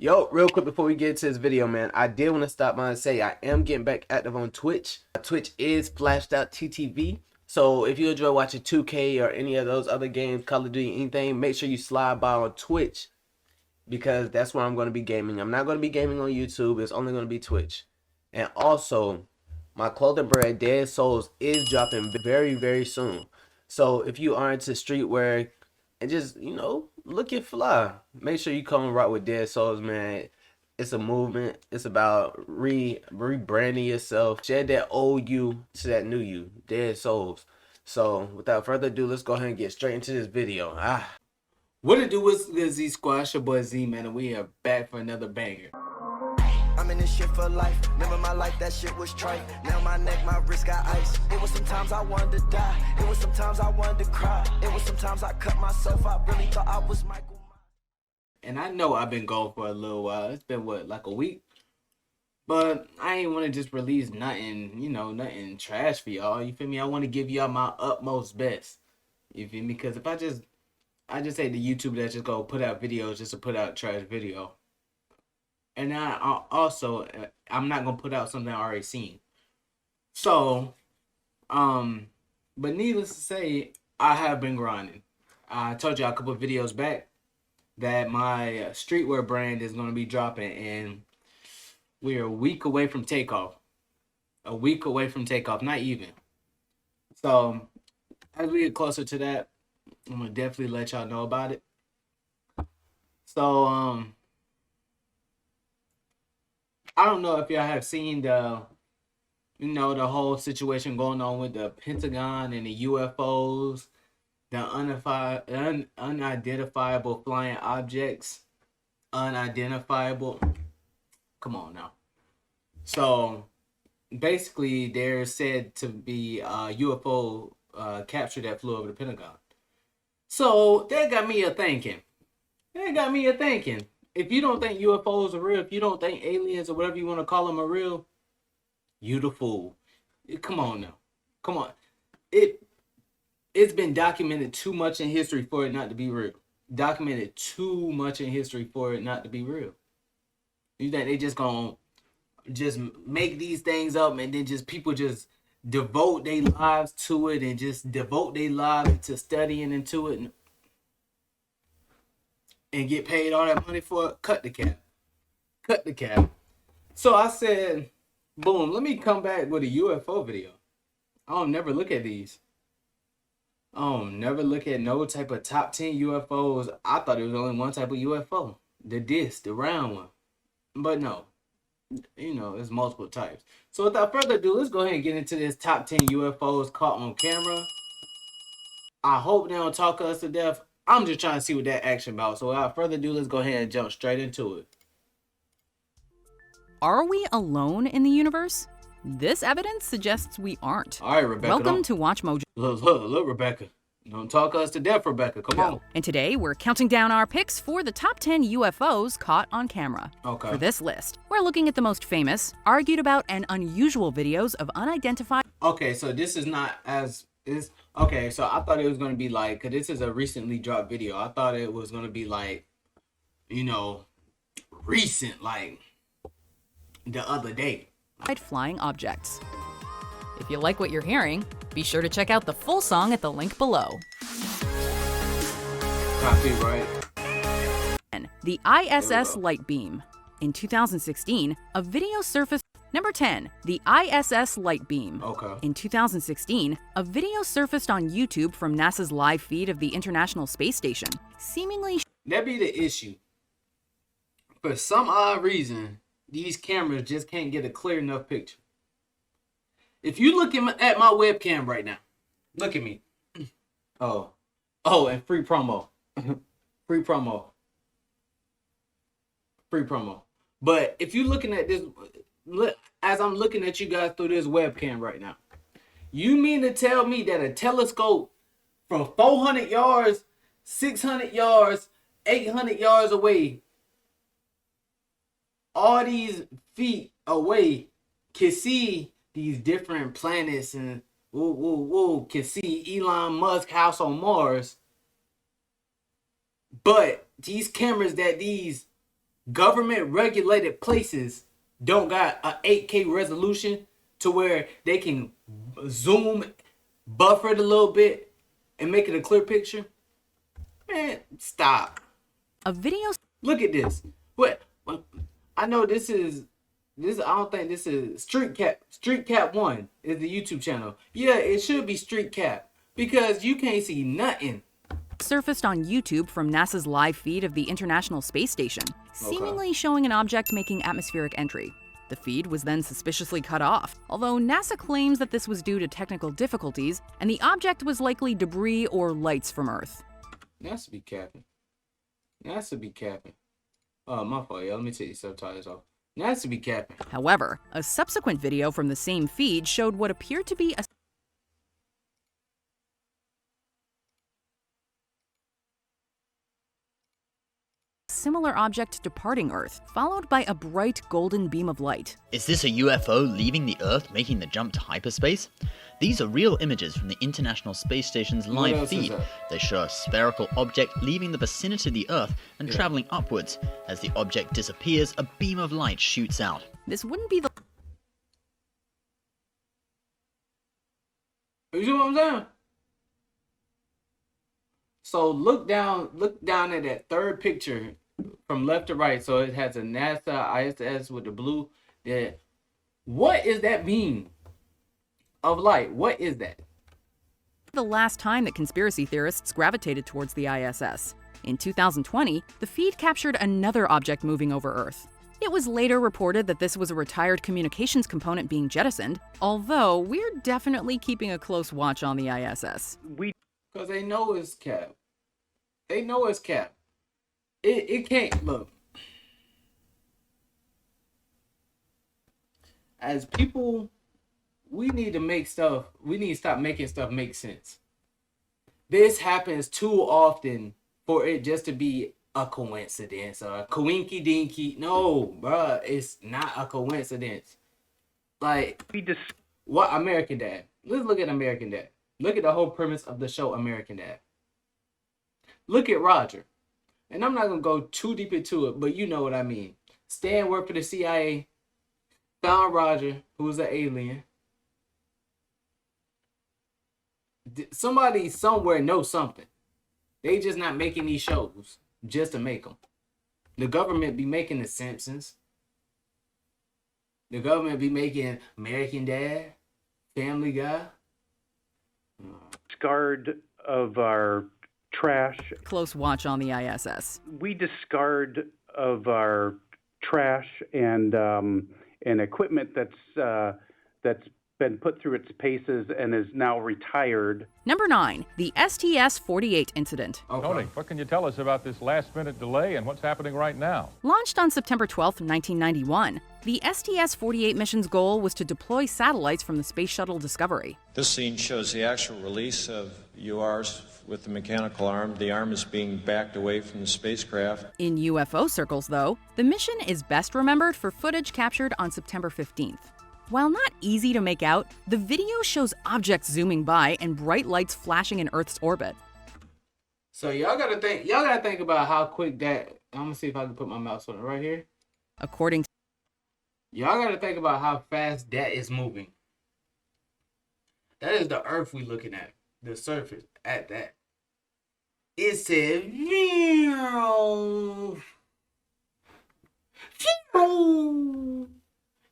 Yo, real quick before we get into this video, man, I did want to stop by and say I am getting back active on Twitch. Twitch is flashed out TTV. So if you enjoy watching 2K or any of those other games, Call of Duty, anything, make sure you slide by on Twitch because that's where I'm going to be gaming. I'm not going to be gaming on YouTube. It's only going to be Twitch. And also, my clothing brand, Dead Souls, is dropping very, very soon. So if you are into streetwear and just, looking fly, make sure you come and rock with Dead Souls, man. It's a movement. It's about rebranding yourself. Shed that old you to that new you. Dead Souls. So without further ado, let's go ahead and get straight into this video. What it do is ZSQUAD, it's your boy Z, man, and we are back for another banger. I'm in this shit for life. Remember my life, that shit was trite. Now my neck, my wrist got ice. It was sometimes I wanted to die. It was sometimes I wanted to cry. It was sometimes I cut myself. I really thought I was Michael. And I know I've been gone for a little while. It's been, what, like a week? But I ain't want to just release nothing, nothing trash for y'all. You feel me? I want to give y'all my utmost best. You feel me? Because if I just hate the YouTube that just go put out videos just to put out trash video. And I also, I'm not going to put out something I already seen. So, but needless to say, I have been grinding. I told you a couple of videos back that my streetwear brand is going to be dropping, and we're a week away from takeoff. A week away from takeoff, not even. So, as we get closer to that, I'm going to definitely let y'all know about it. So, I don't know if y'all have seen the whole situation going on with the Pentagon and the UFO'S, the unidentifiable flying objects, unidentifiable. Come on now. So basically, they're said to be a UFO captured that flew over the Pentagon. So that got me a thinking. If you don't think UFOs are real, if you don't think aliens or whatever you want to call them are real, you the fool. Come on now. Come on. It's been documented too much in history for it not to be real. Documented too much in history for it not to be real. You think they just gonna just make these things up and then just people just devote their lives to it and just devote their lives to studying into it and get paid all that money for it? Cut the cap. So I said, boom, let me come back with a UFO video. I don't never look at these. I don't never look at no type of top 10 UFOs. I thought it was only one type of UFO. The disc, the round one. But no. There's multiple types. So without further ado, let's go ahead and get into this top 10 UFOs caught on camera. I hope they don't talk us to death. I'm just trying to see what that action about. So without further ado, let's go ahead and jump straight into it. Are we alone in the universe? This evidence suggests we aren't. All right, Rebecca. Welcome to Watch Mojo. Look, Rebecca. Don't talk us to death, Rebecca. Come on. And today we're counting down our picks for the top 10 UFOs caught on camera. Okay. For this list, we're looking at the most famous, argued about, and unusual videos of unidentified. Okay, so this is not as is. Okay, so I thought it was gonna be like, cause this is a recently dropped video. I thought it was gonna be like, recent, like the other day. Flying objects. If you like what you're hearing, be sure to check out the full song at the link below. Copyright. The ISS light beam. In 2016, a video surfaced. Number 10, the ISS light beam. Okay. In 2016, a video surfaced on YouTube from NASA's live feed of the International Space Station, seemingly. That be the issue. For some odd reason, these cameras just can't get a clear enough picture. If you look at my webcam right now, look at me. Oh, and free promo. Free promo. But if you're looking at this, look, as I'm looking at you guys through this webcam right now, you mean to tell me that a telescope from 400 yards, 600 yards, 800 yards away, all these feet away, can see these different planets and can see Elon Musk house on Mars, but these cameras that these government regulated places don't got a 8K resolution to where they can zoom, buffer it a little bit, and make it a clear picture. Man, stop. A video. Look at this. What? I know this is. I don't think this is Street Cap. Street Cap 1 is the YouTube channel. Yeah, it should be Street Cap because you can't see nothing. Surfaced on YouTube from NASA's live feed of the International Space Station, seemingly showing an object making atmospheric entry. The feed was then suspiciously cut off, although NASA claims that this was due to technical difficulties and the object was likely debris or lights from Earth. NASA be capping. NASA be capping. Oh, my fault, y'all. Let me take these subtitles off. NASA be capping. However, a subsequent video from the same feed showed what appeared to be a similar object departing Earth, followed by a bright golden beam of light. Is this a UFO leaving the Earth, making the jump to hyperspace? These are real images from the International Space Station's live feed. They show a spherical object leaving the vicinity of the Earth and traveling upwards. As the object disappears, a beam of light shoots out. This wouldn't be the You see what I'm saying? So look down at that third picture from left to right. So it has a NASA ISS with the blue. What is that beam of light? What is that? the last time that conspiracy theorists gravitated towards the ISS. In 2020, the feed captured another object moving over Earth. It was later reported that this was a retired communications component being jettisoned, although we're definitely keeping a close watch on the ISS. Because they know it's cap. They know it's cap. It can't, look. As people, we need to stop making stuff make sense. This happens too often for it just to be a coincidence or a coinky dinky. No, bruh, it's not a coincidence. Like, what American Dad? Let's look at American Dad. Look at the whole premise of the show American Dad. Look at Roger. And I'm not going to go too deep into it, but you know what I mean. Stan worked for the CIA, found Roger, who was an alien. Somebody somewhere knows something. They just not making these shows just to make them. The government be making The Simpsons. The government be making American Dad, Family Guy. Discard of our trash. Close watch on the ISS. We discard of our trash and equipment that's been put through its paces and is now retired. Number 9, the STS-48 incident. Okay. Tony, what can you tell us about this last-minute delay and what's happening right now? Launched on September 12, 1991, the STS-48 mission's goal was to deploy satellites from the Space Shuttle Discovery. This scene shows the actual release of URs with the mechanical arm. The arm is being backed away from the spacecraft. In UFO circles, though, the mission is best remembered for footage captured on September 15th. While not easy to make out, the video shows objects zooming by and bright lights flashing in Earth's orbit. So y'all gotta think about how quick that. I'm gonna see if I can put my mouse on it right here. According to Y'all gotta think about how fast that is moving. That is the Earth we looking at, the surface at that. It said,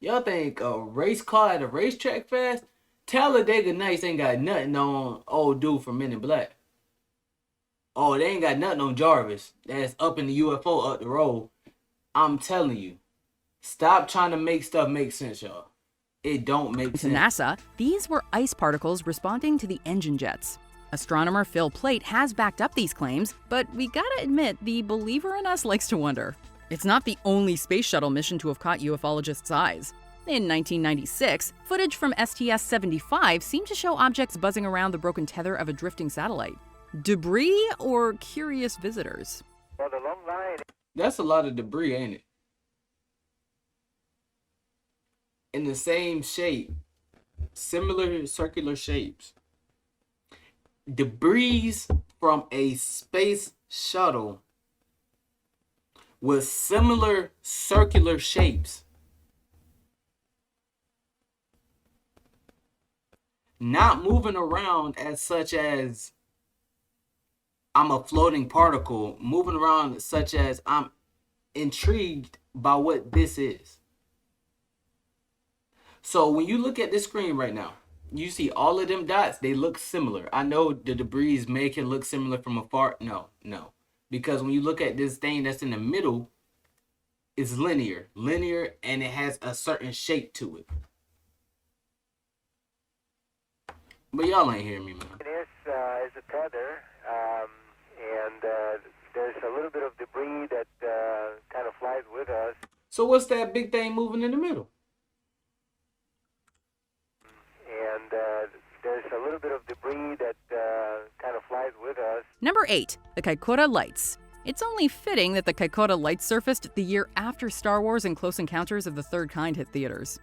y'all think a race car at a racetrack fast? Talladega Nights ain't got nothing on old dude from Men in Black. Oh, they ain't got nothing on Jarvis. That's up in the UFO up the road. I'm telling you, stop trying to make stuff make sense, y'all. It don't make to sense. NASA, these were ice particles responding to the engine jets. Astronomer Phil Plait has backed up these claims, but we gotta admit, the believer in us likes to wonder. It's not the only space shuttle mission to have caught ufologists' eyes. In 1996, footage from STS-75 seemed to show objects buzzing around the broken tether of a drifting satellite. Debris or curious visitors? That's a lot of debris, ain't it? In the same shape, similar circular shapes. Debris from a space shuttle with similar circular shapes. Not moving around as such as I'm a floating particle, moving around such as I'm intrigued by what this is. So when you look at this screen right now, you see all of them dots, they look similar. I know the debris may can look similar from afar. No. Because when you look at this thing that's in the middle, it's linear, and it has a certain shape to it. But y'all ain't hearing me, man. It is a tether, and there's a little bit of debris that kind of flies with us. So what's that big thing moving in the middle? And there's a little bit of debris that kind of flies with us. Number 8, the Kaikoura Lights. It's only fitting that the Kaikoura Lights surfaced the year after Star Wars and Close Encounters of the Third Kind hit theaters.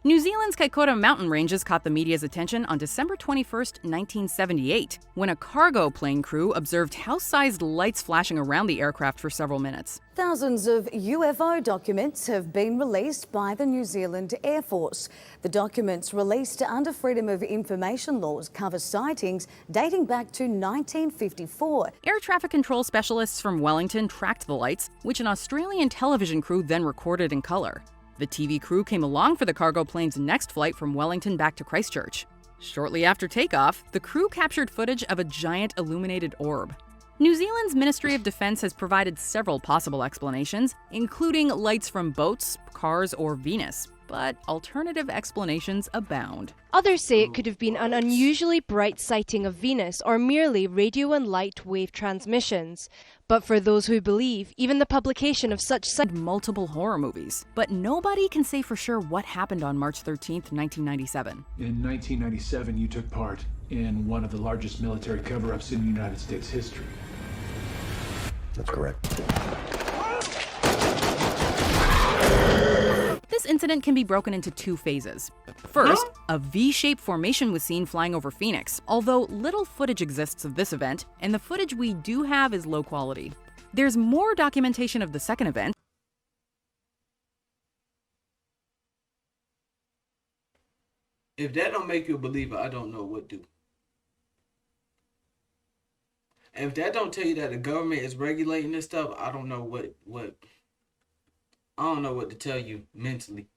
New Zealand's Kaikoura mountain ranges caught the media's attention on December 21, 1978, when a cargo plane crew observed house-sized lights flashing around the aircraft for several minutes. Thousands of UFO documents have been released by the New Zealand Air Force. The documents released under Freedom of Information laws cover sightings dating back to 1954. Air traffic control specialists from Wellington tracked the lights, which an Australian television crew then recorded in color. The TV crew came along for the cargo plane's next flight from Wellington back to Christchurch. Shortly after takeoff, the crew captured footage of a giant illuminated orb. New Zealand's Ministry of Defense has provided several possible explanations, including lights from boats, cars, or Venus, but alternative explanations abound. Others say it could have been an unusually bright sighting of Venus or merely radio and light wave transmissions. But for those who believe, even the publication of such multiple horror movies. But nobody can say for sure what happened on March 13th, 1997. In 1997, you took part in one of the largest military cover-ups in United States history. That's correct. This incident can be broken into two phases. First, a V-shaped formation was seen flying over Phoenix, although little footage exists of this event, and the footage we do have is low quality. There's more documentation of the second event. If that don't make you a believer, I don't know what do. And if that don't tell you that the government is regulating this stuff, I don't know what I don't know what to tell you mentally.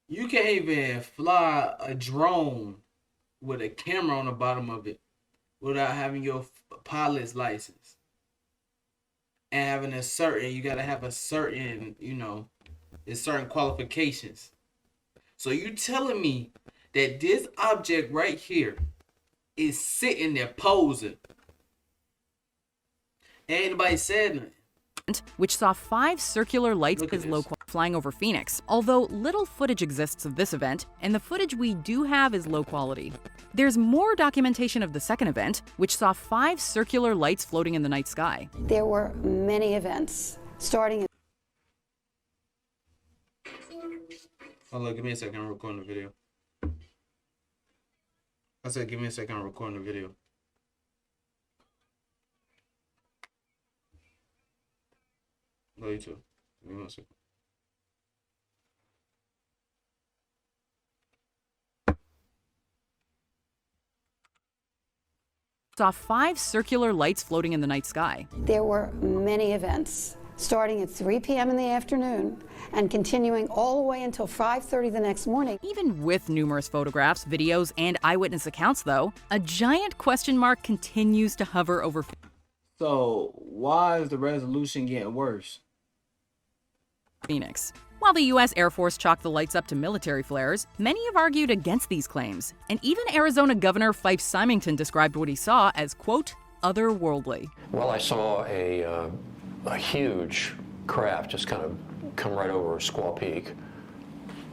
You can't even fly a drone with a camera on the bottom of it without having your pilot's license. And having you gotta have a certain, there's certain qualifications. So you telling me that this object right here is sitting there posing? Ain't anybody said nothing. Which saw 5 circular lights as low quality flying over Phoenix, although little footage exists of this event, and the footage we do have is low quality. There's more documentation of the second event, which saw 5 circular lights floating in the night sky. There were many events, starting. Hold on, give me a second, I'm recording the video. I said, give me a second, I'm recording the video. No, you too. Give me 1 second. Saw 5 circular lights floating in the night sky. There were many events, starting at 3 p.m. in the afternoon and continuing all the way until 5:30 the next morning. Even with numerous photographs, videos, and eyewitness accounts, though, a giant question mark continues to hover over. So, why is the resolution getting worse? Phoenix. While the U.S. Air Force chalked the lights up to military flares, many have argued against these claims. And even Arizona Governor Fife Symington described what he saw as, quote, otherworldly. Well, I saw a huge craft just kind of come right over Squaw Peak.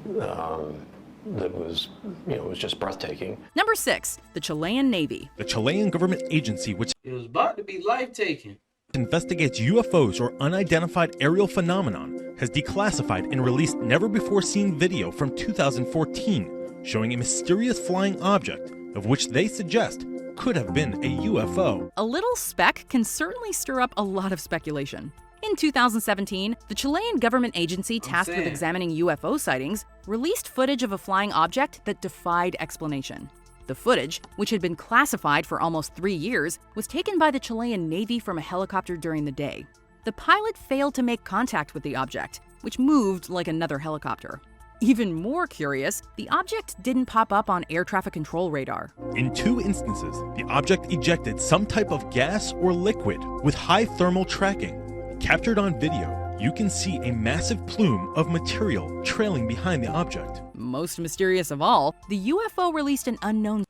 That was, it was just breathtaking. Number 6, the Chilean Navy. The Chilean government agency, which it was about to be life-taking, investigates UFOs or unidentified aerial phenomenon, has declassified and released never-before-seen video from 2014 showing a mysterious flying object of which they suggest could have been a UFO. A little speck can certainly stir up a lot of speculation. In 2017, the Chilean government agency tasked with examining UFO sightings released footage of a flying object that defied explanation. The footage, which had been classified for almost 3 years, was taken by the Chilean Navy from a helicopter during the day. The pilot failed to make contact with the object, which moved like another helicopter. Even more curious, the object didn't pop up on air traffic control radar. In 2 instances, the object ejected some type of gas or liquid with high thermal tracking. Captured on video, you can see a massive plume of material trailing behind the object. Most mysterious of all, the UFO released an unknown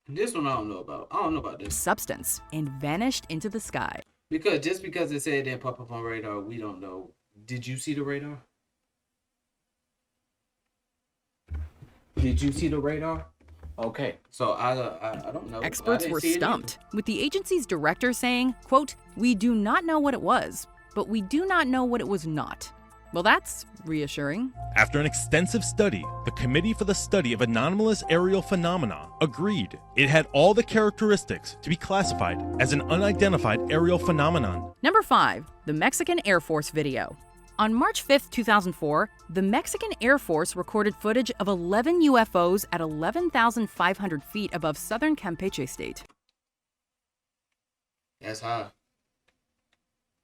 This one I don't know about. I don't know about this. substance and vanished into the sky. Because just because it said it didn't pop up on radar, we don't know. Did you see the radar? Did you see the radar? Okay, so I don't know. Experts were stumped, with the agency's director saying, quote, "We do not know what it was, but we do not know what it was not." Well, that's reassuring. After an extensive study, the Committee for the Study of Anomalous Aerial Phenomena agreed it had all the characteristics to be classified as an unidentified aerial phenomenon. Number 5, the Mexican Air Force video. On March 5, 2004, the Mexican Air Force recorded footage of 11 UFOs at 11,500 feet above southern Campeche state. That's high.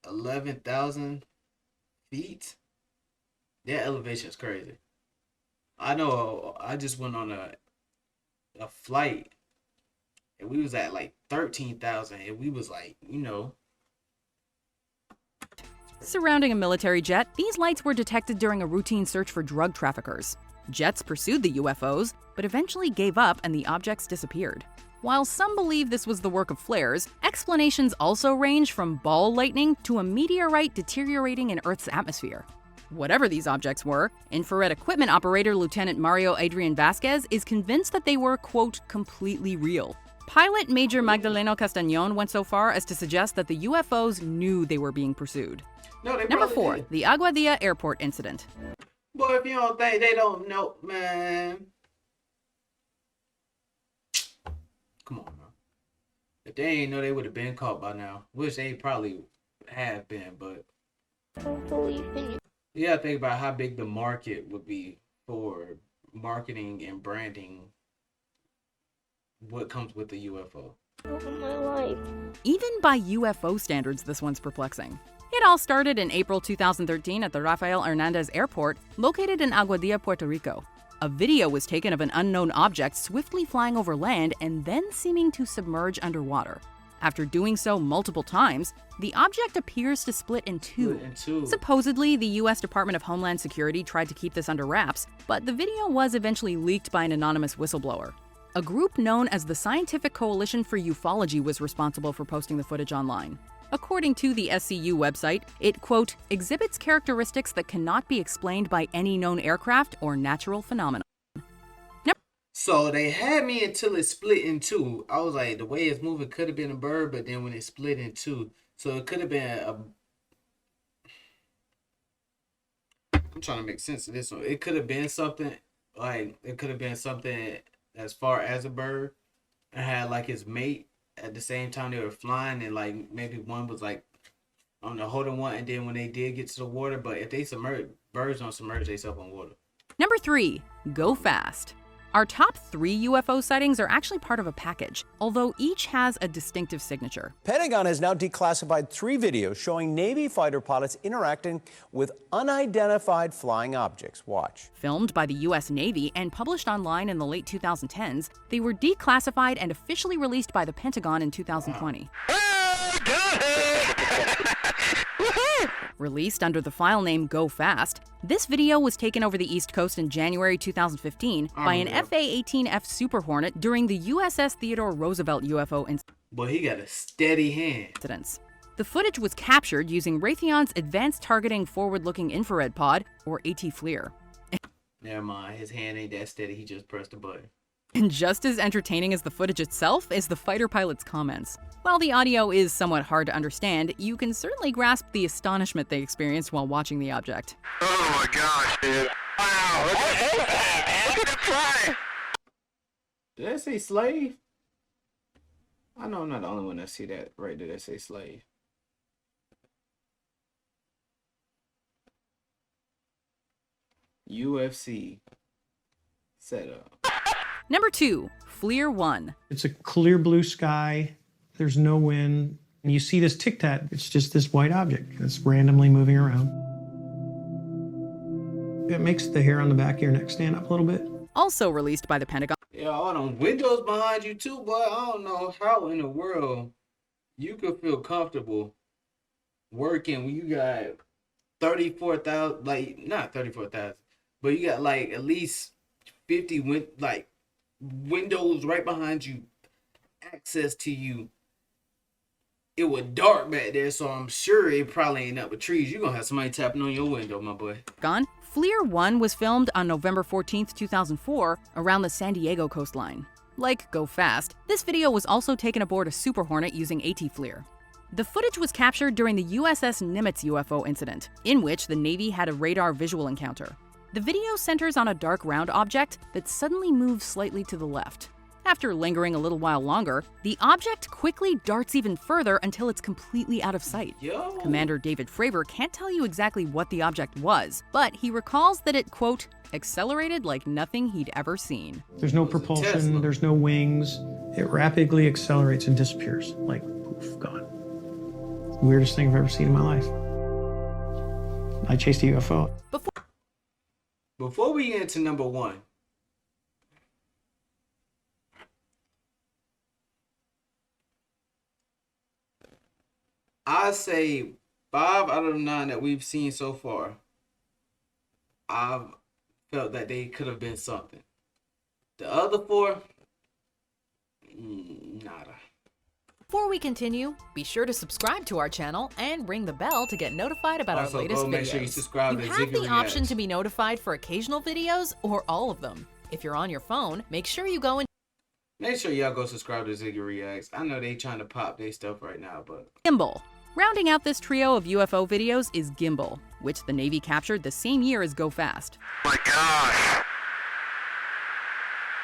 11,000 feet? That elevation is crazy. I know I just went on a flight and we was at like 13,000 and we was like, you know. Surrounding a military jet, these lights were detected during a routine search for drug traffickers. Jets pursued the UFOs, but eventually gave up and the objects disappeared. While some believe this was the work of flares, explanations also range from ball lightning to a meteorite deteriorating in Earth's atmosphere. Whatever these objects were, infrared equipment operator Lieutenant Mario Adrian Vasquez is convinced that they were, quote, completely real. Pilot Major Magdaleno Castañón went so far as to suggest that the UFOs knew they were being pursued. No, they Number probably 4, did. the Aguadilla Airport incident. Boy, if you don't think they don't know, man. Come on, bro. If they ain't know, they would have been caught by now. Which they probably have been, but I don't believe in you. you gotta think about how big the market would be for marketing and branding what comes with the UFO. Over my life. Even by UFO standards, this one's perplexing. It all started in April 2013 at the Rafael Hernandez Airport, located in Aguadilla, Puerto Rico. A video was taken of an unknown object swiftly flying over land and then seeming to submerge underwater. After doing so multiple times, the object appears to split in two. Supposedly, the U.S. Department of Homeland Security tried to keep this under wraps, but the video was eventually leaked by an anonymous whistleblower. A group known as the Scientific Coalition for Ufology was responsible for posting the footage online. According to the SCU website, it, quote, exhibits characteristics that cannot be explained by any known aircraft or natural phenomena. So they had me until it split in two. I was like, the way it's moving could have been a bird, but then when it split in two, so it could have been a... I'm trying to make sense of this one. It could have been something, like, it could have been something as far as a bird and had, like, its mate at the same time they were flying, and, like, maybe one was, like, I don't know, holding one, and then when they did get to the water, but if they submerge, birds don't submerge themselves in water. Number 3, go fast. Our top 3 UFO sightings are actually part of a package, although each has a distinctive signature. Pentagon has now declassified 3 videos showing Navy fighter pilots interacting with unidentified flying objects. Watch. Filmed by the U.S. Navy and published online in the late 2010s, they were declassified and officially released by the Pentagon in 2020. Released under the file name Go Fast, this video was taken over the East Coast in January 2015 by an FA-18F Super Hornet during the USS Theodore Roosevelt UFO incident. Boy, he got a steady hand. The footage was captured using Raytheon's Advanced Targeting Forward-Looking Infrared Pod, or AT-FLIR. Never mind, his hand ain't that steady, he just pressed a button. And just as entertaining as the footage itself is the fighter pilot's comments. While the audio is somewhat hard to understand, you can certainly grasp the astonishment they experienced while watching the object. Oh my gosh, dude. Wow, look at him fly. Did that say slave? I know I'm not the only one that see that right there that say slave. UFC setup. Number 2, FLIR 1. It's a clear blue sky. There's no wind. And you see this tic-tac. It's just this white object that's randomly moving around. It makes the hair on the back of your neck stand up a little bit. Also released by the Pentagon. Yeah, all them windows behind you too, boy. I don't know how in the world you could feel comfortable working when you got 34,000, like not 34,000, but you got like at least 50 windows right behind you, access to you. It was dark back there, so I'm sure it probably ain't up with trees. You're gonna have somebody tapping on your window, my boy. Gone. FLIR 1 was filmed on November 14th, 2004, around the San Diego coastline. Like Go Fast, this video was also taken aboard a Super Hornet using AT FLIR. The footage was captured during the USS Nimitz UFO incident, in which the Navy had a radar visual encounter. The video centers on a dark round object that suddenly moves slightly to the left. After lingering a little while longer, the object quickly darts even further until it's completely out of sight. Yo. Commander David Fravor can't tell you exactly what the object was, but he recalls that it, quote, accelerated like nothing he'd ever seen. There's no propulsion, there's no wings. It rapidly accelerates and disappears, like poof, gone. Weirdest thing I've ever seen in my life. I chased a UFO. Before we get into number 1, I say 5 out of 9 that we've seen so far, I've felt that they could have been something. The other 4, nada. Before we continue, be sure to subscribe to our channel and ring the bell to get notified about Also, our latest go videos. make sure you subscribe to You have the ZSQUAD. option to be notified for occasional videos or all of them. If you're on your phone, make sure you go and Make sure y'all go subscribe to Ziggy Reacts. I know they trying to pop their stuff right now, but Gimbal. Rounding out this trio of UFO videos is Gimbal, which the Navy captured the same year as Go Fast. Oh my gosh.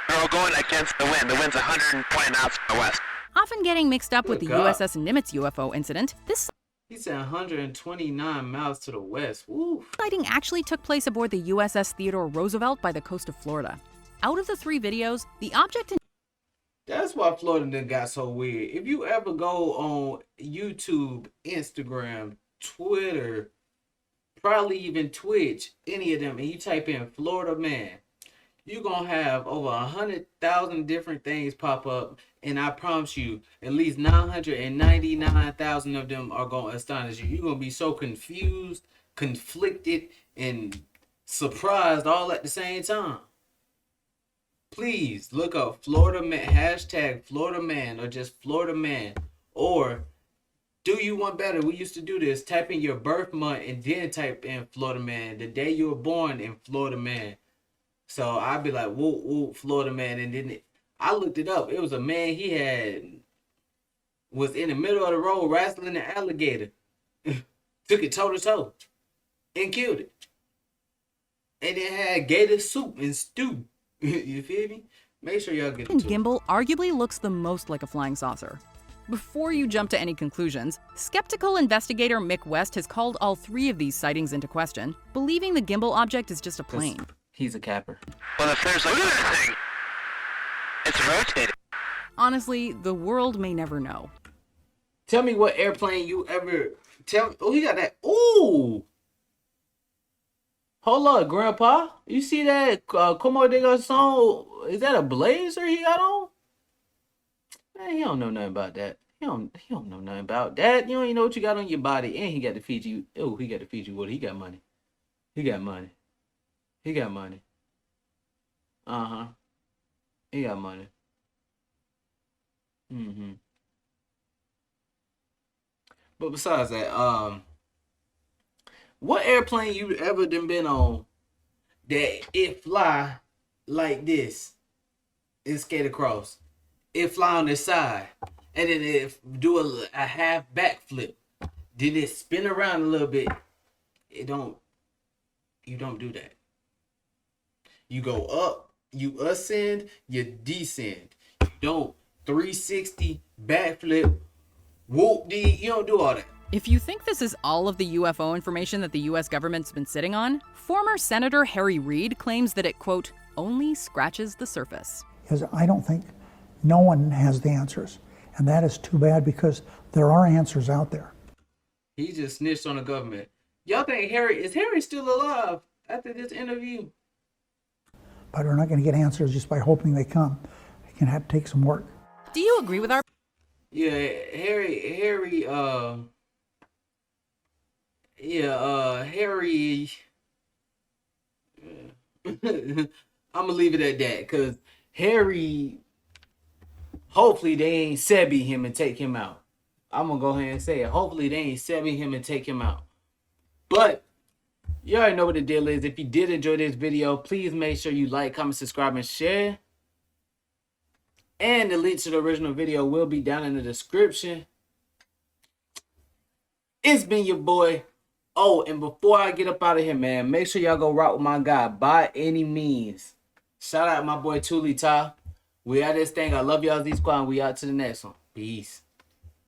They're all going against the wind. The wind's 120 knots from the west. Often getting mixed up with the Good God. USS Nimitz UFO incident, this he said 129 miles to the west. Woo. sighting actually took place aboard the USS Theodore Roosevelt by the coast of Florida. Out of the 3 videos, the object in That's why Florida done got so weird. If you ever go on YouTube, Instagram, Twitter, probably even Twitch, any of them, and you type in Florida man, you're going to have over 100,000 different things pop up. And I promise you, at least 999,000 of them are going to astonish you. You're going to be so confused, conflicted, and surprised all at the same time. Please look up Florida man, hashtag Florida man, or just Florida man. Or do you want better? We used to do this. Type in your birth month and then type in Florida man. The day you were born in Florida man. So I'd be like, whoop, whoop, Florida man. And then I looked it up. It was a man was in the middle of the road wrestling an alligator. Took it toe to toe and killed it. And it had gator soup and stew. You feel me? Make sure y'all get it to Gimbal arguably looks the most like a flying saucer. Before you jump to any conclusions, skeptical investigator Mick West has called all 3 of these sightings into question, believing the gimbal object is just a plane. He's a capper. Well, if there's look at this thing. It's rotating. Honestly, the world may never know. Tell me what airplane you ever... Oh, he got that... Ooh! Hold up, Grandpa. You see that Como de Garçon? Is that a blazer he got on? Man, he don't know nothing about that. He don't know nothing about that. You don't even know what you got on your body. And he got to feed you. Oh, he got to feed you water. He got money. He got money. He got money. Uh-huh. He got money. Mm-hmm. But besides that, what airplane you ever done been on that it fly like this and skate across? It fly on the side and then it do a half backflip. Then it spin around a little bit. You don't do that. You go up, you ascend, you descend. You don't 360 backflip, whoop dee. You don't do all that. If you think this is all of the UFO information that the US government's been sitting on, former Senator Harry Reid claims that it, quote, only scratches the surface. Because I don't think no one has the answers. And that is too bad because there are answers out there. He just snitched on the government. Y'all think is Harry still alive after this interview? But we're not going to get answers just by hoping they come. It can have to take some work. Do you agree with our... Yeah, Harry, I'm gonna leave it at that, because Harry, hopefully they ain't Sebi him and take him out. I'm gonna go ahead and say it. Hopefully they ain't Sebi him and take him out. But you already know what the deal is. If you did enjoy this video, please make sure you like, comment, subscribe, and share. And the link to the original video will be down in the description. It's been your boy. Oh, and before I get up out of here, man, make sure y'all go rock with my guy by any means. Shout out my boy Tuli Ta. We out this thing. I love y'all, ZSQUAD, and we out to the next one. Peace.